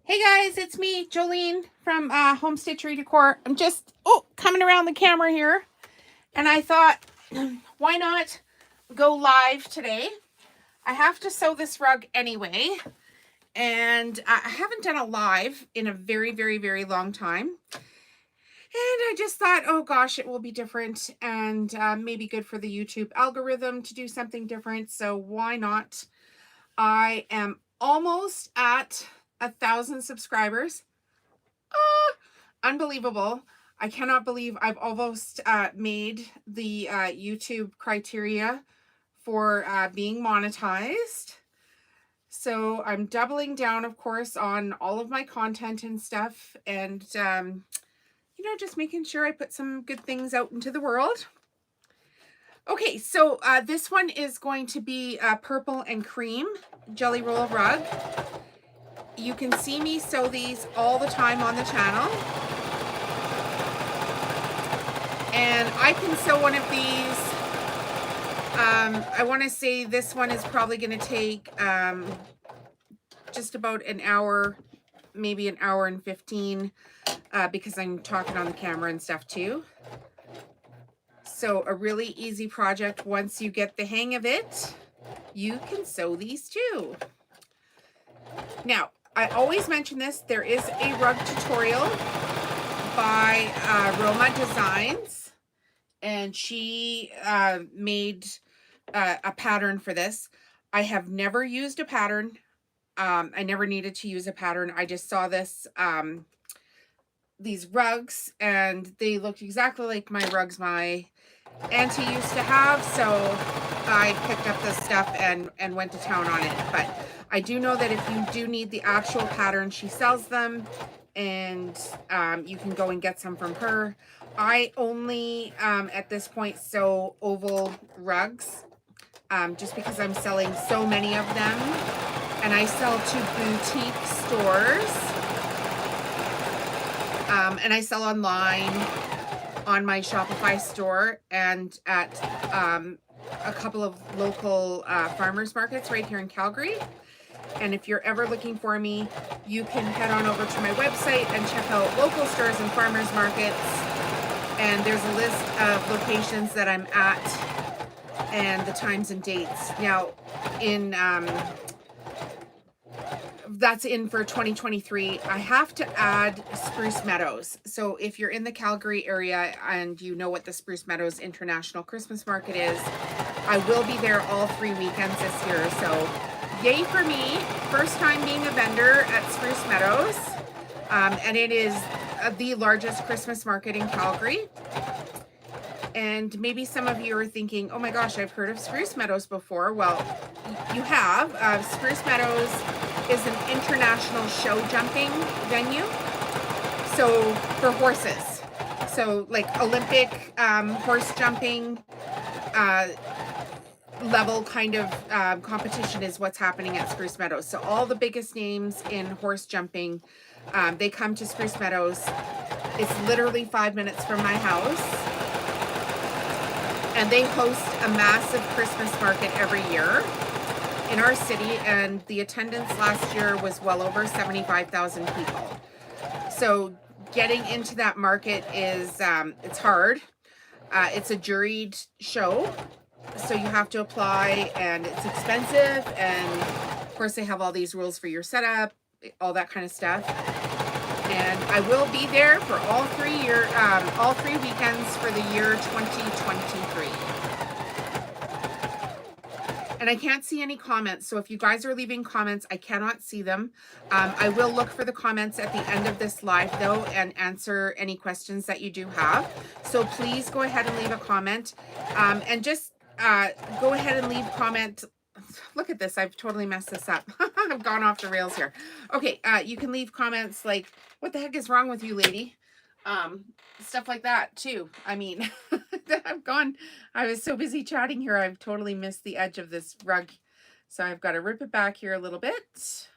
Hey guys, it's me, Jolene from Home Stitchery Decor. I'm just coming around the camera here, and I thought, why not go live today? I have to sew this rug anyway, and I haven't done a live in a very, very, very long time. And I just thought, oh gosh, it will be different and maybe good for the YouTube algorithm to do something different. So why not? I am almost at 1,000 subscribers. Unbelievable. I cannot believe I've almost made the YouTube criteria for being monetized. So I'm doubling down, of course, on all of my content and stuff, and just making sure I put some good things out into the world. Okay, so this one is going to be purple and cream JellyRoll rug. You can see me sew these all the time on the channel. And I can sew one of these. I want to say this one is probably going to take just about an hour, maybe an hour and 15, because I'm talking on the camera and stuff too. So a really easy project. Once you get the hang of it, you can sew these too. Now, I always mention this. There is a rug tutorial by Roma Designs, and she made a pattern for this. I have never used a pattern. I never needed to use a pattern. I just saw this, these rugs, and they looked exactly like my rugs my auntie used to have. So I picked up this stuff and went to town on it. But I do know that if you do need the actual pattern, she sells them, and you can go and get some from her. I only, at this point, sew oval rugs, just because I'm selling so many of them, and I sell to boutique stores, and I sell online on my Shopify store and at a couple of local farmers markets right here in Calgary. And if you're ever looking for me, you can head on over to my website and check out local stores and farmers markets. And there's a list of locations that I'm at and the times and dates. Now, that's in for 2023. I have to add Spruce Meadows. So if you're in the Calgary area and you know what the Spruce Meadows International Christmas Market is, I will be there all 3 weekends this year. So yay for me. First time being a vendor at Spruce Meadows. And it is the largest Christmas market in Calgary. And maybe some of you are thinking, oh my gosh, I've heard of Spruce Meadows before. Well, you have. Spruce Meadows is an international show jumping venue. So for horses. So like Olympic horse jumping level kind of competition is what's happening at Spruce Meadows. So all the biggest names in horse jumping, they come to Spruce Meadows. It's literally 5 minutes from my house. And they host a massive Christmas market every year in our city, and the attendance last year was well over 75,000 people. So getting into that market is, it's hard. It's a juried show, so you have to apply, and it's expensive, and of course they have all these rules for your setup, all that kind of stuff. And I will be there for all 3 weekends for the year 2023. And I can't see any comments, so if you guys are leaving comments, I cannot see them. I will look for the comments at the end of this live, though, and answer any questions that you do have. So please go ahead and leave a comment, and just go ahead and leave comment. Look at this, I've totally messed this up. I've gone off the rails here. Okay, you can leave comments like, what the heck is wrong with you, lady? Stuff like that too. I mean, I was so busy chatting here, I've totally missed the edge of this rug. So I've got to rip it back here a little bit.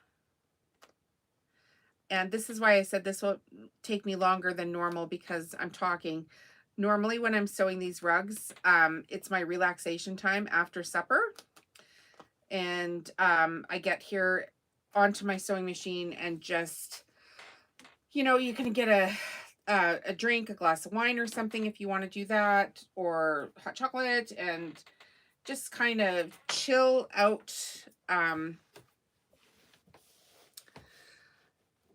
And this is why I said this will take me longer than normal, because I'm talking. Normally when I'm sewing these rugs, it's my relaxation time after supper. And I get here onto my sewing machine and just, you know, you can get a drink, a glass of wine or something if you want to do that, or hot chocolate, and just kind of chill out,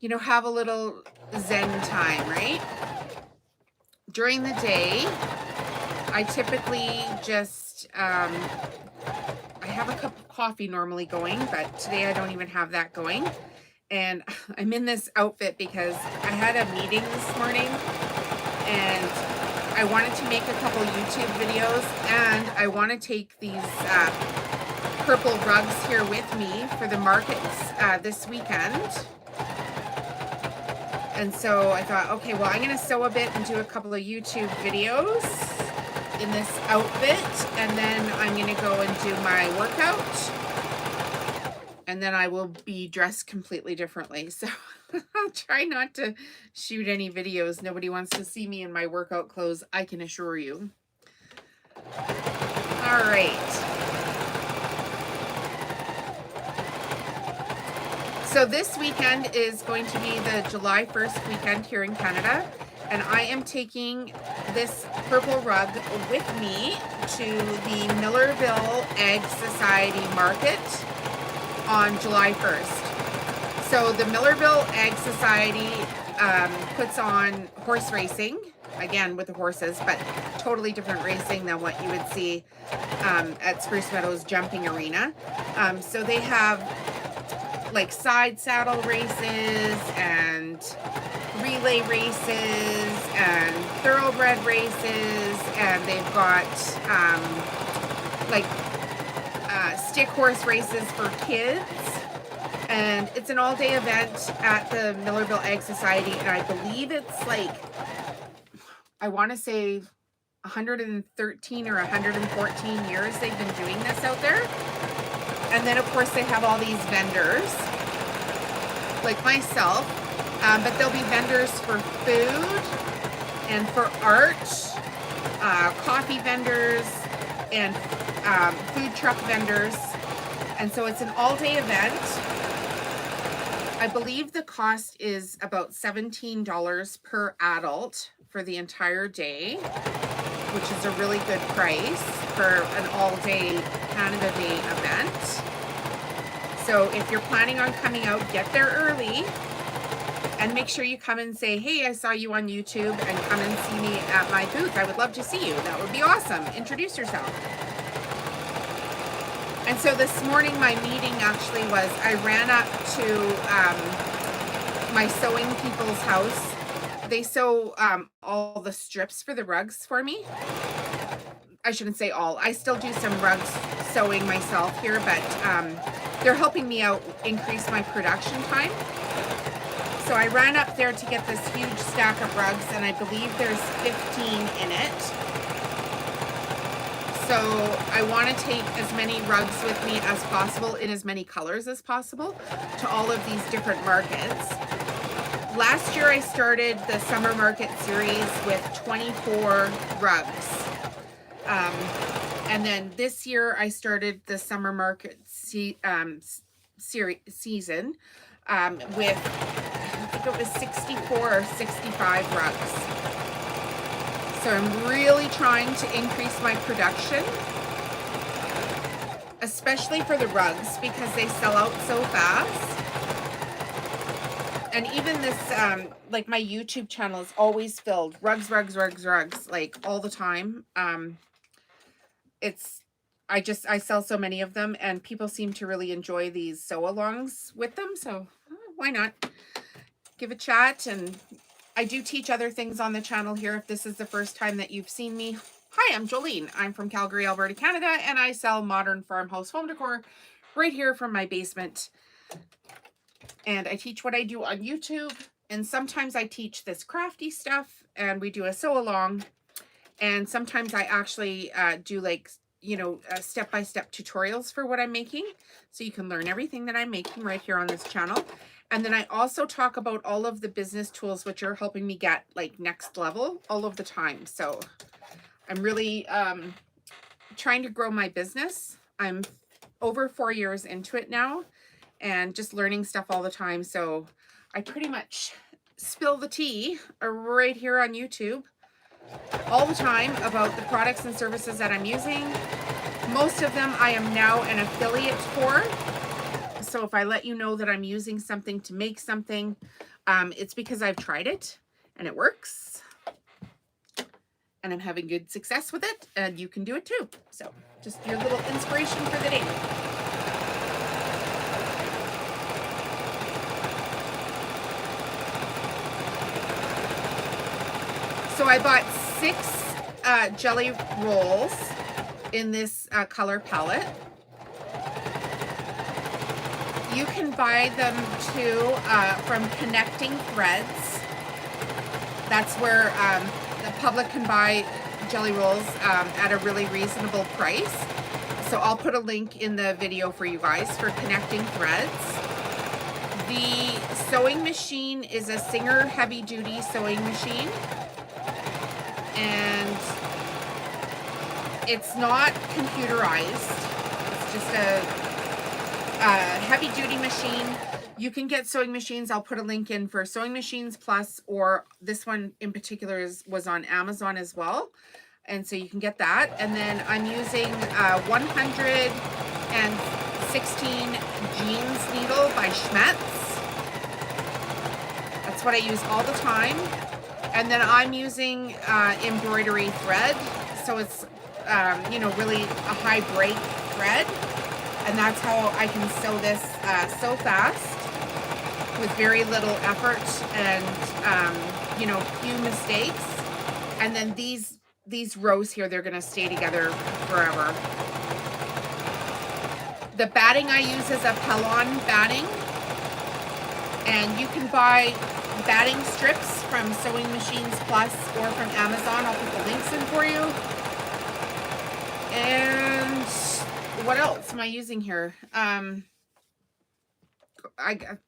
you know, have a little zen time, right? During the day, I typically just, I have a cup of coffee normally going, but today I don't even have that going. And I'm in this outfit because I had a meeting this morning and I wanted to make a couple YouTube videos, and I want to take these purple rugs here with me for the markets this weekend. And so I thought, okay, well, I'm going to sew a bit and do a couple of YouTube videos in this outfit, and then I'm going to go and do my workout, and then I will be dressed completely differently. So I'll try not to shoot any videos. Nobody wants to see me in my workout clothes, I can assure you. All right. So this weekend is going to be the July 1st weekend here in Canada, and I am taking this purple rug with me to the Millerville Ag Society Market on July 1st. So the Millerville Ag Society puts on horse racing, again with the horses, but totally different racing than what you would see at Spruce Meadows Jumping Arena. So they have like side saddle races and relay races and thoroughbred races, and they've got like stick horse races for kids, and it's an all-day event at the Millerville Ag Society, and I believe it's like, I want to say 113 or 114 years they've been doing this out there. And then, of course, they have all these vendors, like myself, but there'll be vendors for food and for art, coffee vendors, and food truck vendors. And so it's an all-day event. I believe the cost is about $17 per adult for the entire day, which is a really good price for an all-day Canada Day event. So if you're planning on coming out, get there early and make sure you come and say, hey, I saw you on YouTube, and come and see me at my booth. I would love to see you. That would be awesome. Introduce yourself. And so this morning, my meeting actually was, I ran up to my sewing people's house. They sew all the strips for the rugs for me. I shouldn't say all. I still do some rugs sewing myself here, but they're helping me out increase my production time. So I ran up there to get this huge stack of rugs, and I believe there's 15 in it. So I want to take as many rugs with me as possible in as many colors as possible to all of these different markets. Last year I started the summer market series with 24 rugs. And then this year I started the summer market season with, I think it was 64 or 65 rugs. So I'm really trying to increase my production, especially for the rugs, because they sell out so fast. And even this, like my YouTube channel is always filled. Rugs, like all the time. I sell so many of them, and people seem to really enjoy these sew-alongs with them. So why not give a chat? And I do teach other things on the channel here. If this is the first time that you've seen me, hi, I'm Jolene. I'm from Calgary, Alberta, Canada, and I sell modern farmhouse home decor right here from my basement. And I teach what I do on YouTube, and sometimes I teach this crafty stuff, and we do a sew-along, and sometimes I actually do like, you know, step-by-step tutorials for what I'm making, so you can learn everything that I'm making right here on this channel. And then I also talk about all of the business tools which are helping me get like next level all of the time. So I'm really trying to grow my business. I'm over 4 years into it now, and just learning stuff all the time. So I pretty much spill the tea right here on YouTube all the time about the products and services that I'm using. Most of them I am now an affiliate for. So if I let you know that I'm using something to make something, it's because I've tried it and it works. And I'm having good success with it, and you can do it too. So just your little inspiration for the day. So I bought 6 jelly rolls in this color palette. You can buy them too from Connecting Threads. That's where the public can buy jelly rolls at a really reasonable price. So I'll put a link in the video for you guys for Connecting Threads. The sewing machine is a Singer heavy duty sewing machine. And it's not computerized. It's just a heavy duty machine. You can get sewing machines. I'll put a link in for Sewing Machines Plus, or this one in particular was on Amazon as well. And so you can get that. And then I'm using 116 jeans needle by Schmetz. That's what I use all the time. And then I'm using embroidery thread. So it's, you know, really a high break thread. And that's how I can sew this so fast with very little effort and, you know, few mistakes. And then these rows here, they're gonna stay together forever. The batting I use is a Pelon batting. And you can buy batting strips from Sewing Machines Plus or from Amazon. I'll put the links in for you. And what else am I using here? I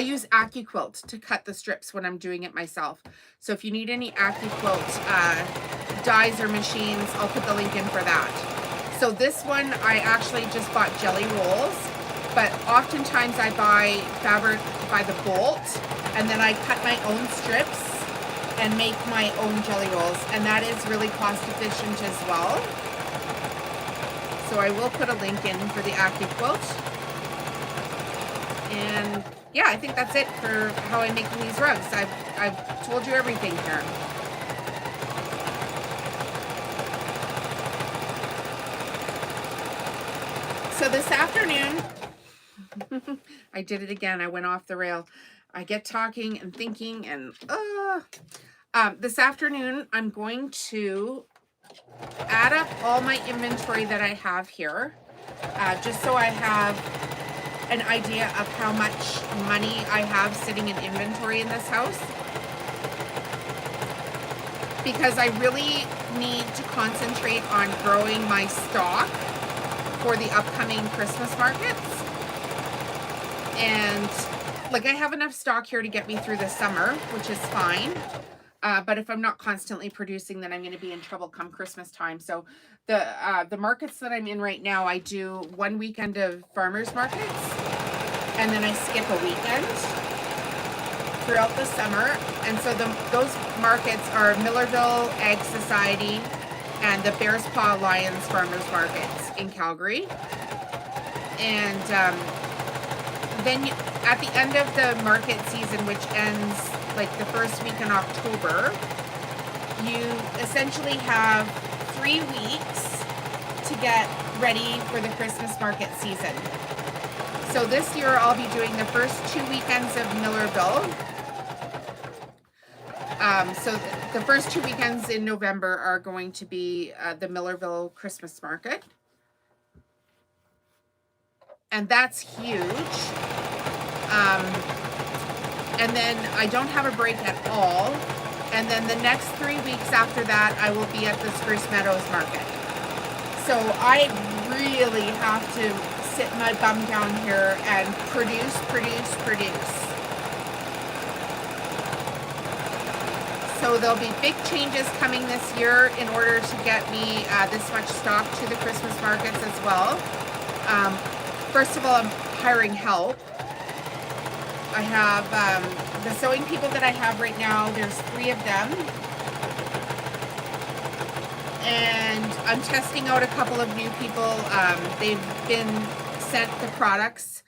use AccuQuilt to cut the strips when I'm doing it myself. So if you need any AccuQuilt dies or machines, I'll put the link in for that. So this one, I actually just bought jelly rolls, but oftentimes I buy fabric by the bolt, and then I cut my own strips and make my own jelly rolls, and that is really cost efficient as well. So I will put a link in for the AccuQuilt. And yeah, I think that's it for how I'm making these rugs. I've told you everything here. So this afternoon, I did it again. I went off the rail. I get talking and thinking and this afternoon, I'm going to add up all my inventory that I have here, just so I have an idea of how much money I have sitting in inventory in this house. Because I really need to concentrate on growing my stock for the upcoming Christmas markets. And like, I have enough stock here to get me through the summer, which is fine. But if I'm not constantly producing, then I'm going to be in trouble come Christmas time. So the markets that I'm in right now, I do one weekend of farmers markets, and then I skip a weekend throughout the summer. And so those markets are Millerville Ag Society and the Bears Paw Lions Farmers Markets in Calgary. And then at the end of the market season, which ends like the first week in October, you essentially have 3 weeks to get ready for the Christmas market season. So this year I'll be doing the first 2 weekends of Millerville. So the first 2 weekends in November are going to be the Millerville Christmas market. And that's huge. And then I don't have a break at all. And then the next 3 weeks after that, I will be at the Spruce Meadows market. So I really have to sit my bum down here and produce. So there'll be big changes coming this year in order to get me this much stock to the Christmas markets as well. First of all, I'm hiring help. I have the sewing people that I have right now, there's 3 of them. And I'm testing out a couple of new people. They've been sent the products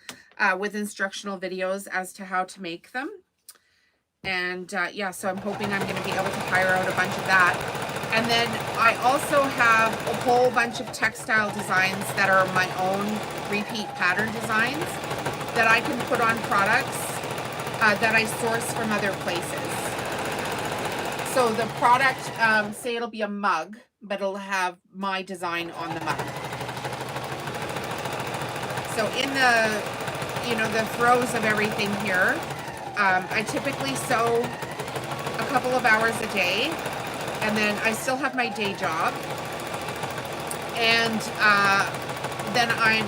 with instructional videos as to how to make them. And yeah, so I'm hoping I'm going to be able to hire out a bunch of that. And then I also have a whole bunch of textile designs that are my own repeat pattern designs that I can put on products that I source from other places. So the product, say it'll be a mug, but it'll have my design on the mug. So in the, you know, the throes of everything here, I typically sew a couple of hours a day, and then I still have my day job. And then I'm,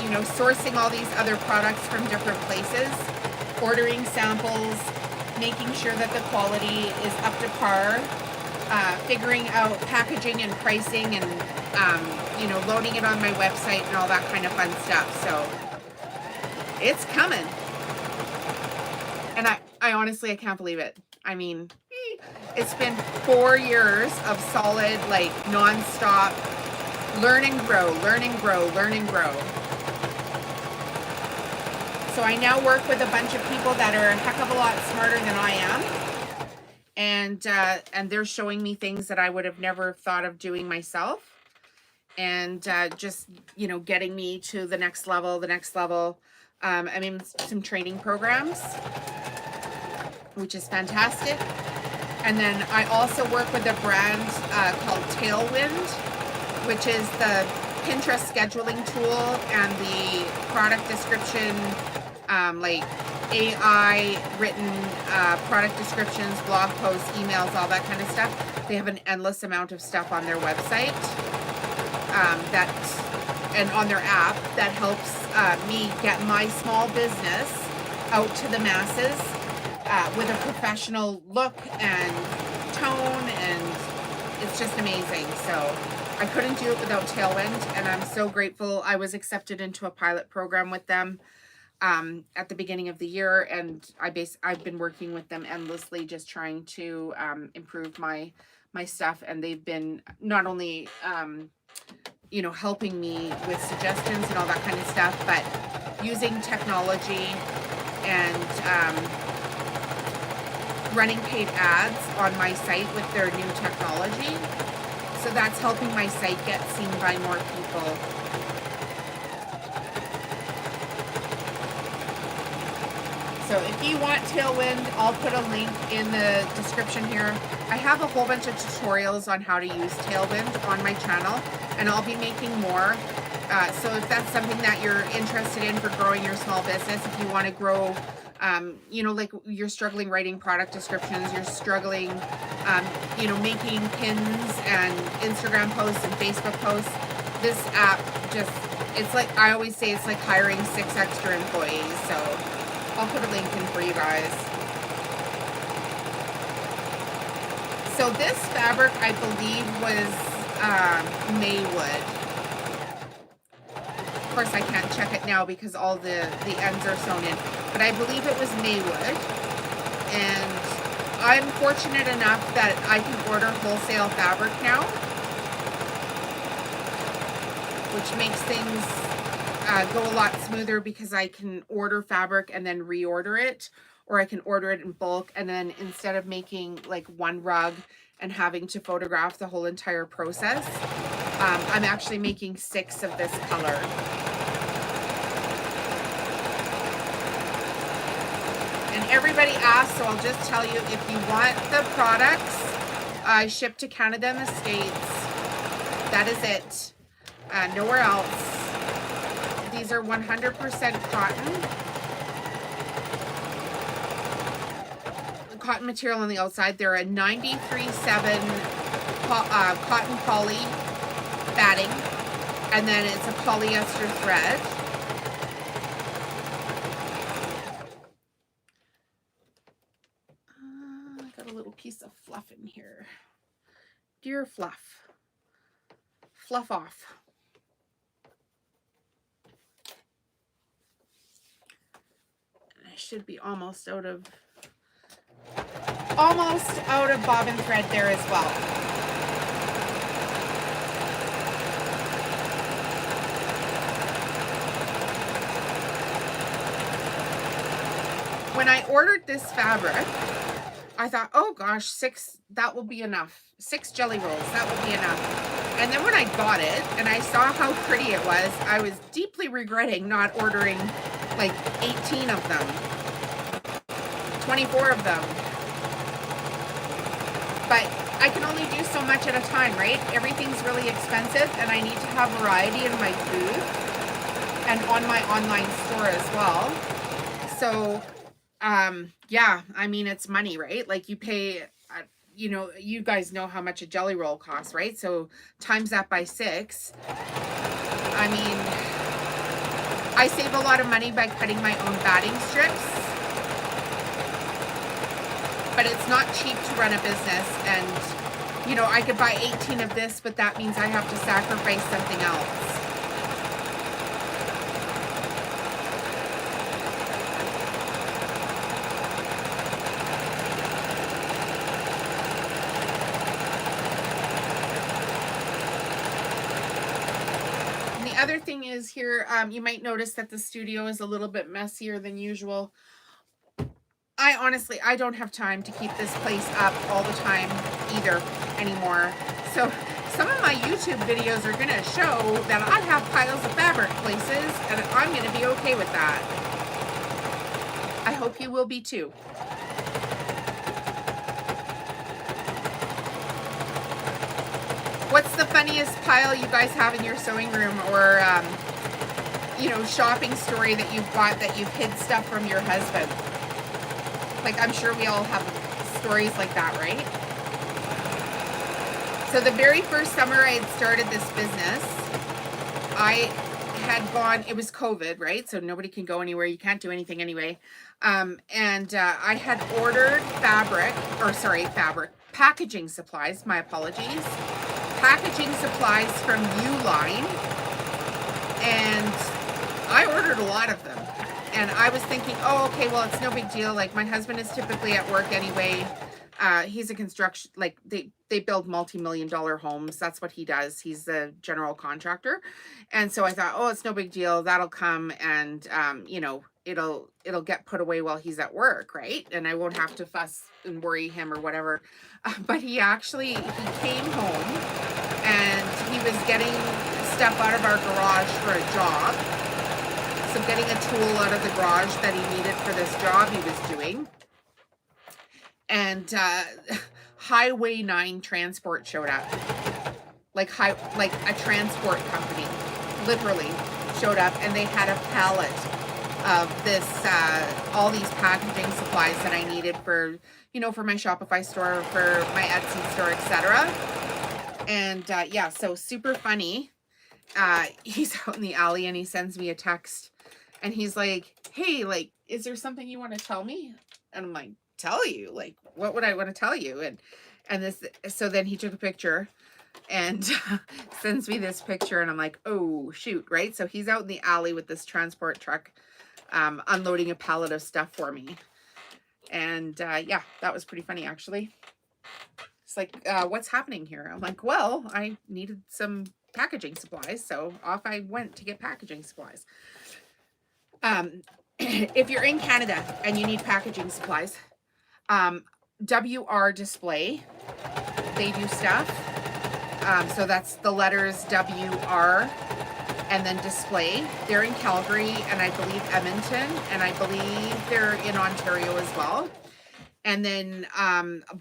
you know, sourcing all these other products from different places, ordering samples, making sure that the quality is up to par, figuring out packaging and pricing and, you know, loading it on my website and all that kind of fun stuff. So it's coming. And I honestly, I can't believe it. I mean, it's been 4 years of solid, like, non-stop learn and grow, learn and grow, learn and grow. So I now work with a bunch of people that are a heck of a lot smarter than I am. And they're showing me things that I would have never thought of doing myself. And just, you know, getting me to the next level, I mean, some training programs, which is fantastic. And then I also work with a brand called Tailwind, which is the Pinterest scheduling tool and the product description, like AI written product descriptions, blog posts, emails, all that kind of stuff. They have an endless amount of stuff on their website and on their app that helps me get my small business out to the masses with a professional look and tone, and it's just amazing. So I couldn't do it without Tailwind, and I'm so grateful. I was accepted into a pilot program with them at the beginning of the year, and I've been working with them endlessly, just trying to improve my stuff, and they've been not only you know, helping me with suggestions and all that kind of stuff, but using technology and running paid ads on my site with their new technology. So that's helping my site get seen by more people. So if you want Tailwind, I'll put a link in the description here. I have a whole bunch of tutorials on how to use Tailwind on my channel, and I'll be making more. So if that's something that you're interested in for growing your small business, if you want to grow, you know, like you're struggling writing product descriptions, you're struggling, you know, making pins and Instagram posts and Facebook posts, this app just, it's like, I always say it's like hiring 6 extra employees. So I'll put a link in for you guys. So this fabric, I believe, was Maywood. Of course, I can't check it now because all the ends are sewn in, but I believe it was Maywood. And I'm fortunate enough that I can order wholesale fabric now, which makes things go a lot smoother because I can order fabric and then reorder it, or I can order it in bulk, and then instead of making like one rug and having to photograph the whole entire process, I'm actually making 6 of this color. And everybody asks, so I'll just tell you, if you want the products, I ship to Canada and the States. That is it. Nowhere else. These are 100% cotton material on the outside. They're a 93.7 cotton poly batting, and then it's a polyester thread. I got a little piece of fluff in here. Dear fluff, fluff off. should be almost out of bobbin thread there as well. When I ordered this fabric, I thought, oh gosh, 6, that will be enough. 6 jelly rolls, that will be enough. And then when I got it and I saw how pretty it was, I was deeply regretting not ordering like 18 of them, 24 of them. But I can only do so much at a time, right? Everything's really expensive and I need to have variety in my food and on my online store as well. So, yeah, I mean, it's money, right? Like you pay, you know, you guys know how much a jelly roll costs, right? So times that by 6. I mean, I save a lot of money by cutting my own batting strips, but it's not cheap to run a business. And, you know, I could buy 18 of this, but that means I have to sacrifice something else. Other thing is here, you might notice that the studio is a little bit messier than usual. I don't have time to keep this place up all the time either anymore. So some of my YouTube videos are going to show that I have piles of fabric places, and I'm going to be okay with that. I hope you will be too. What's the funniest pile you guys have in your sewing room, or, you know, shopping story that you've bought that you've hid stuff from your husband? Like, I'm sure we all have stories like that, right? So the very first summer I had started this business, I had gone, it was COVID, right? So nobody can go anywhere. You can't do anything anyway. I had ordered packaging supplies, my apologies. Packaging supplies from Uline, and I ordered a lot of them, and I was thinking, oh, okay, well, it's no big deal. Like, my husband is typically at work anyway. He's a construction, like, they build multi-million-dollar homes. That's what he does. He's the general contractor. And so I thought, oh, it's no big deal. That'll come, and you know, it'll get put away while he's at work, right? And I won't have to fuss and worry him or whatever. But he came home and he was getting stuff out of our garage for a job. So getting a tool out of the garage that he needed for this job he was doing. And Highway 9 Transport showed up. Like a transport company literally showed up, and they had a pallet of this, all these packaging supplies that I needed for, you know, for my Shopify store, for my Etsy store, etc. And yeah, so super funny. He's out in the alley and he sends me a text and he's like, hey, like, is there something you want to tell me? And I'm like, tell you? Like, what would I want to tell you? And this, so then he took a picture and sends me this picture, and I'm like, oh shoot, right? So he's out in the alley with this transport truck, unloading a pallet of stuff for me. And yeah, that was pretty funny, actually. It's like, what's happening here? I'm like, well, I needed some packaging supplies, so off I went to get packaging supplies. If you're in Canada and you need packaging supplies, WR Display, they do stuff. So that's the letters WR and then Display. They're in Calgary and I believe Edmonton, and I believe they're in Ontario as well. And then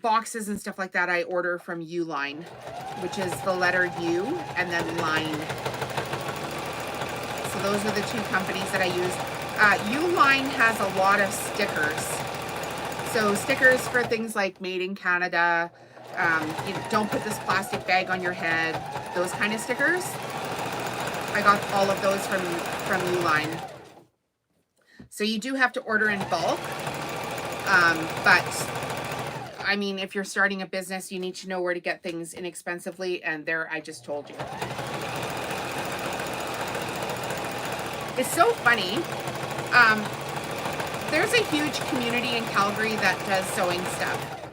boxes and stuff like that I order from Uline, which is the letter U and then line. So those are the two companies that I use. Uline has a lot of stickers. So stickers for things like Made in Canada, you know, don't put this plastic bag on your head, those kind of stickers. I got all of those from Uline. So you do have to order in bulk. But I mean, if you're starting a business, you need to know where to get things inexpensively, and there I just told you. It's so funny. there's a huge community in Calgary that does sewing stuff.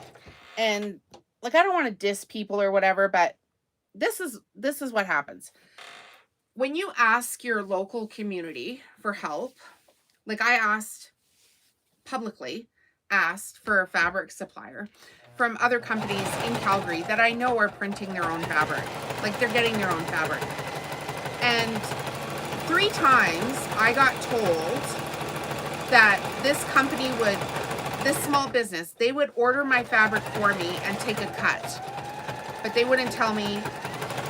And like, I don't want to diss people or whatever, but this is what happens. When you ask your local community for help, like I publicly asked for a fabric supplier from other companies in Calgary that I know are printing their own fabric. Like they're getting their own fabric. And 3 times I got told that this company would, this small business, they would order my fabric for me and take a cut. But they wouldn't tell me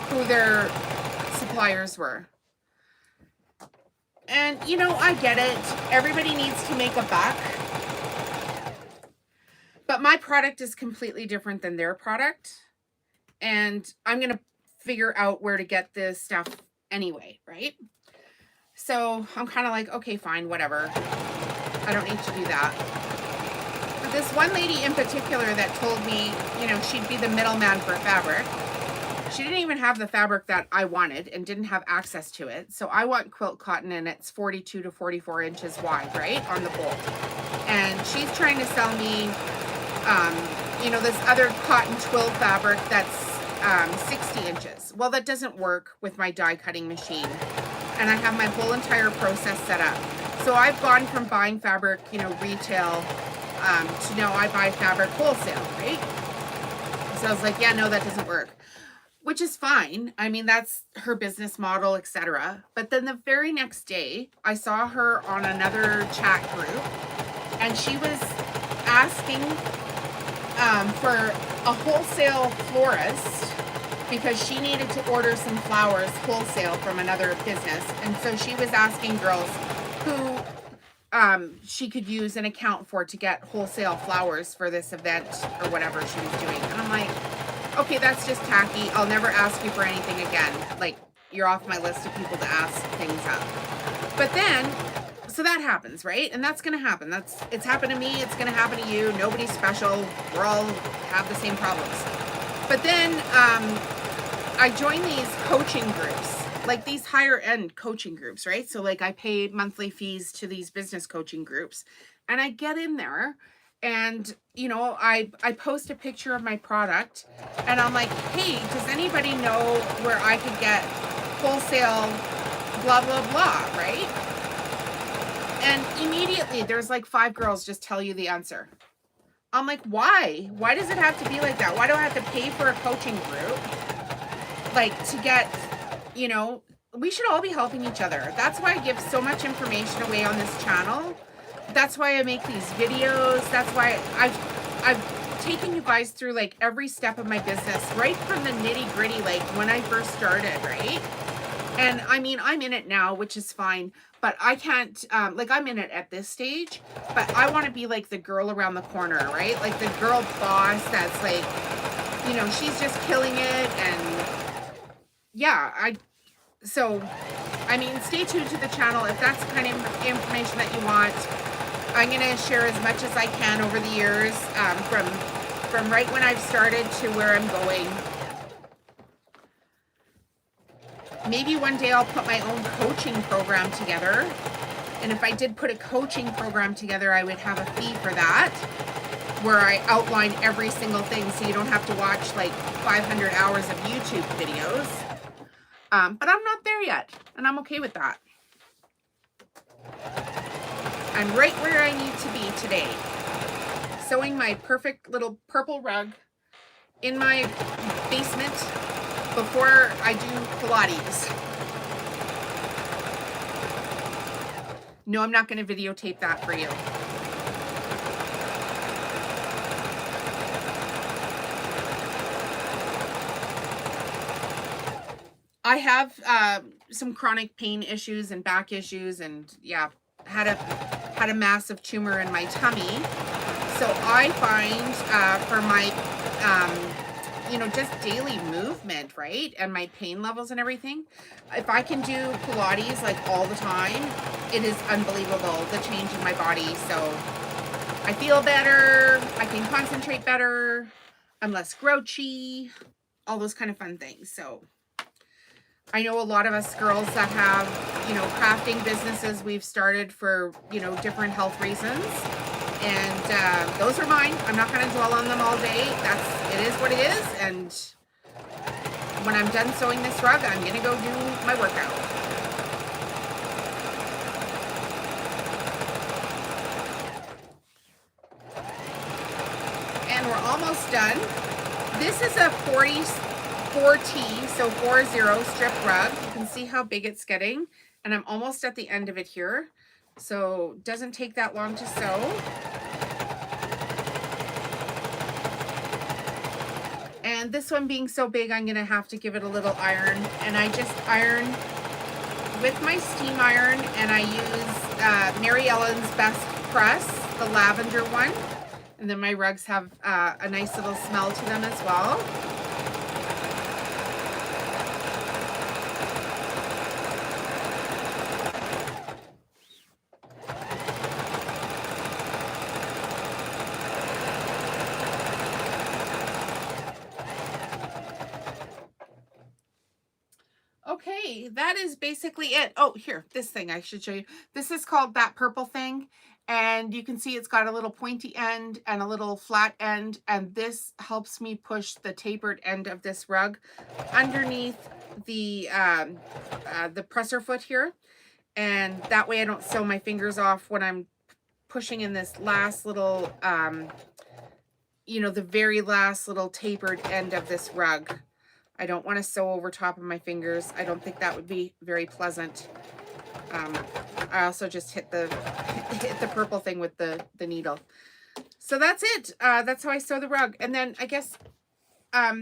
who their suppliers were. And, you know, I get it. Everybody needs to make a buck. But my product is completely different than their product. And I'm going to figure out where to get this stuff anyway, right? So I'm kind of like, okay, fine, whatever. I don't need to do that. But this one lady in particular that told me, you know, she'd be the middleman for fabric. She didn't even have the fabric that I wanted and didn't have access to it. So I want quilt cotton and it's 42 to 44 inches wide, right, on the bolt. And she's trying to sell me, you know, this other cotton twill fabric that's 60 inches. Well, that doesn't work with my die cutting machine. And I have my whole entire process set up. So I've gone from buying fabric, you know, retail, to now I buy fabric wholesale, right? So I was like, yeah, no, that doesn't work. Which is fine. I mean, that's her business model, etc. But then the very next day, I saw her on another chat group, and she was asking for a wholesale florist because she needed to order some flowers wholesale from another business. And so she was asking girls who she could use an account for to get wholesale flowers for this event or whatever she was doing. And I'm like, okay, that's just tacky. I'll never ask you for anything again. Like, you're off my list of people to ask things of. But then, so that happens, right? And that's going to happen. It's happened to me. It's going to happen to you. Nobody's special. We're all have the same problems. But then I joined these coaching groups, like these higher end coaching groups, right? So like I pay monthly fees to these business coaching groups, and I get in there. And, you know, I post a picture of my product and I'm like, hey, does anybody know where I could get wholesale blah, blah, blah, right? And immediately there's like 5 girls just tell you the answer. I'm like, why? Why does it have to be like that? Why do I have to pay for a coaching group? Like to get, you know, we should all be helping each other. That's why I give so much information away on this channel. That's why I make these videos. That's why I've taken you guys through like every step of my business, right from the nitty gritty, like when I first started, right? And I mean, I'm in it now, which is fine, but I can't, like I'm in it at this stage, but I want to be like the girl around the corner, right? Like the girl boss that's like, you know, she's just killing it. And yeah, so, I mean, stay tuned to the channel. If that's the kind of information that you want, I'm going to share as much as I can over the years, from right when I've started to where I'm going. Maybe one day I'll put my own coaching program together. And if I did put a coaching program together, I would have a fee for that, where I outline every single thing so you don't have to watch like 500 hours of YouTube videos. But I'm not there yet, and I'm okay with that. I'm right where I need to be today. Sewing my perfect little purple rug in my basement before I do Pilates. No, I'm not going to videotape that for you. I have some chronic pain issues and back issues, and yeah, had a massive tumor in my tummy. So I find for my you know, just daily movement, right, and my pain levels and everything, if I can do Pilates like all the time, it is unbelievable, the change in my body. So I feel better, I can concentrate better, I'm less grouchy, all those kind of fun things. So I know a lot of us girls that have, you know, crafting businesses we've started for, you know, different health reasons. And those are mine. I'm not going to dwell on them all day. It is what it is. And when I'm done sewing this rug, I'm going to go do my workout. And we're almost done. This is a 4T, so 40 strip rug. You can see how big it's getting. And I'm almost at the end of it here. So it doesn't take that long to sew. And this one being so big, I'm going to have to give it a little iron. And I just iron with my steam iron, and I use Mary Ellen's Best Press, the lavender one. And then my rugs have a nice little smell to them as well. Okay, that is basically it. Oh, here, this thing I should show you. This is called That Purple Thing. And you can see it's got a little pointy end and a little flat end. And this helps me push the tapered end of this rug underneath the presser foot here. And that way I don't sew my fingers off when I'm pushing in this last little, you know, the very last little tapered end of this rug. I don't want to sew over top of my fingers. I don't think that would be very pleasant. I also just hit the purple thing with the needle. So that's it. That's how I sew the rug. And then I guess,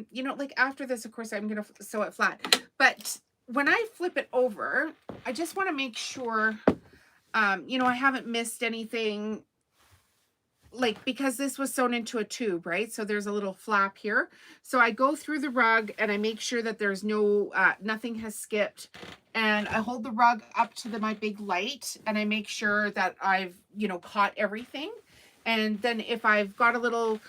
you know, like after this, of course, I'm going to sew it flat. But when I flip it over, I just want to make sure, you know, I haven't missed anything. Like, because this was sewn into a tube, right? So there's a little flap here. So I go through the rug and I make sure that there's no, nothing has skipped. And I hold the rug up to my big light and I make sure that I've, you know, caught everything. And then if I've got a little,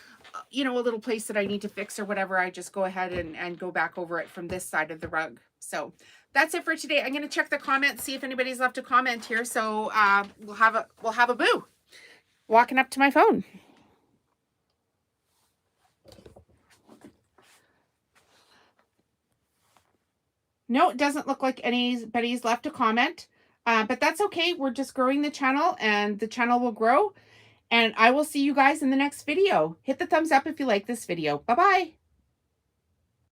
you know, a little place that I need to fix or whatever, I just go ahead and go back over it from this side of the rug. So that's it for today. I'm going to check the comments, see if anybody's left a comment here. So we'll have a boo. Walking up to my phone. No, it doesn't look like anybody's left a comment, but that's okay. We're just growing the channel and the channel will grow. And I will see you guys in the next video. Hit the thumbs up if you like this video. Bye-bye.